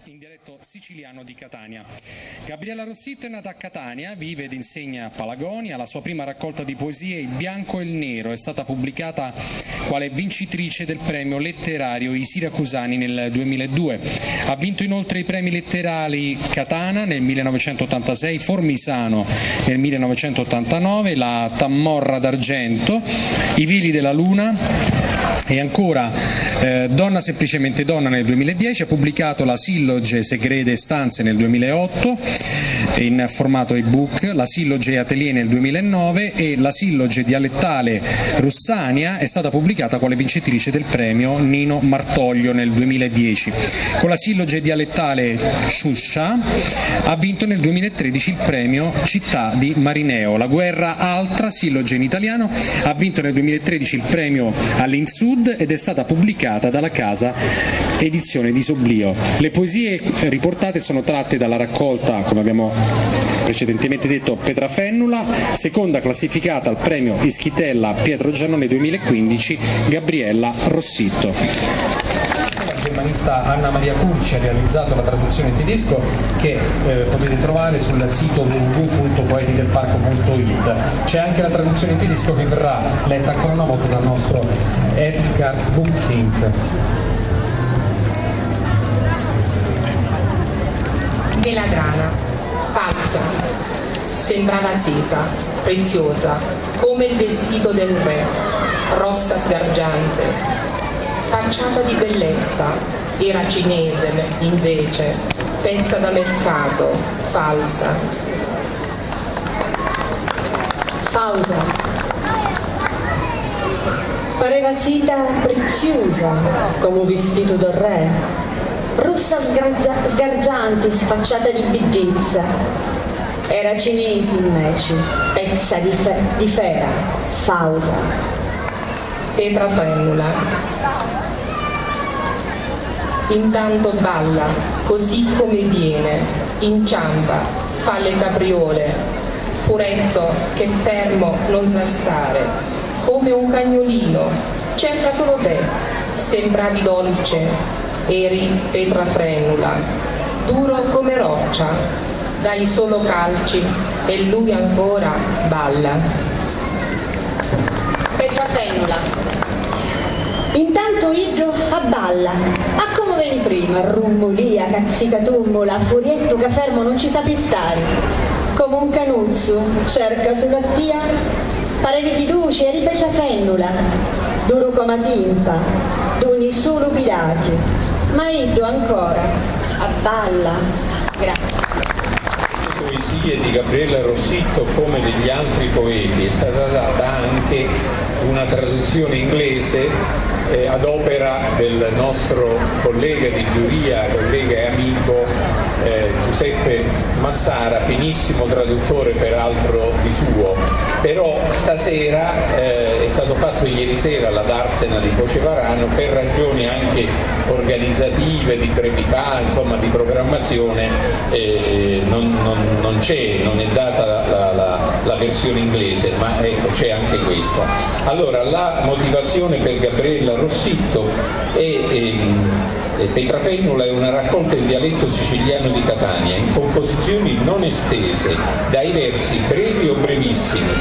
in dialetto siciliano di Catania. Gabriella Rossitto è nata a Catania, vive ed insegna a Palagonia. La sua prima raccolta di poesie, Il bianco e il nero, è stata pubblicata quale vincitrice del premio letterario I Siracusani nel 2002. Ha vinto inoltre i premi letterari Catana nel 1986, Formisano nel 1989, la Tammorra d'Argento, I veli della luna e ancora Donna semplicemente donna nel 2010. Ha pubblicato la Silloge Segrete Stanze nel 2008 in formato ebook, la Silloge Atelier nel 2009 e la Silloge dialettale Russania è stata pubblicata quale vincitrice del premio Nino Martoglio nel 2010. Con la Silloge dialettale Sciuscia ha vinto nel 2013 il premio Città di Marineo. La Guerra Altra, Silloge in italiano, ha vinto nel 2013 il premio all'Insud ed è stata pubblicata dalla casa Edizione di Soblio. Le poesie riportate sono tratte dalla raccolta, come abbiamo precedentemente detto, Petrafennula, seconda classificata al premio Ischitella Pietro Giannone 2015, Gabriella Rossitto. La germanista Anna Maria Curci ha realizzato la traduzione in tedesco che potete trovare sul sito www.poetidelparco.it. C'è anche la traduzione in tedesco che verrà letta ancora una volta dal nostro Edgar Buchfink. Melagrana, falsa, sembrava seta, preziosa, come il vestito del re, rossa sgargiante, sfacciata di bellezza, era cinese invece, pezza da mercato, falsa. Pausa. Pareva seta preziosa, come un vestito del re, rossa sgargiante, sfacciata di bellezza. Era cinese invece, pezza di fera, fausa. Petrafennula. Intanto balla, così come viene, inciampa, fa le capriole, furetto che fermo non sa stare, come un cagnolino, cerca solo te, sembravi dolce. Eri Petrafennula, duro come roccia, dai solo calci e lui ancora balla. Petrafennula. Intanto Idro abballa, a come veni prima, rummolia, cazzicatummola, furietto che fermo non ci sapi stare, come un canuzzo, cerca sulla tia, parevi ti duci, eri Petrafennula, duro come a timpa, d'uni solo pilati. Ma Iddo ancora abballa. Grazie. Le poesie di Gabriella Rossitto, come degli altri poeti, è stata data anche una traduzione inglese ad opera del nostro collega di giuria, collega e amico Giuseppe Massara, finissimo traduttore peraltro di suo. Però stasera è stato fatto ieri sera alla Darsena di Pocevarano, per ragioni anche organizzative, di brevità, insomma di programmazione, non è data la versione inglese, ma ecco, c'è anche questa. Allora, la motivazione per Gabriella Rossitto Petrafennula è una raccolta in dialetto siciliano di Catania, in composizioni non estese, dai versi brevi o brevissimi,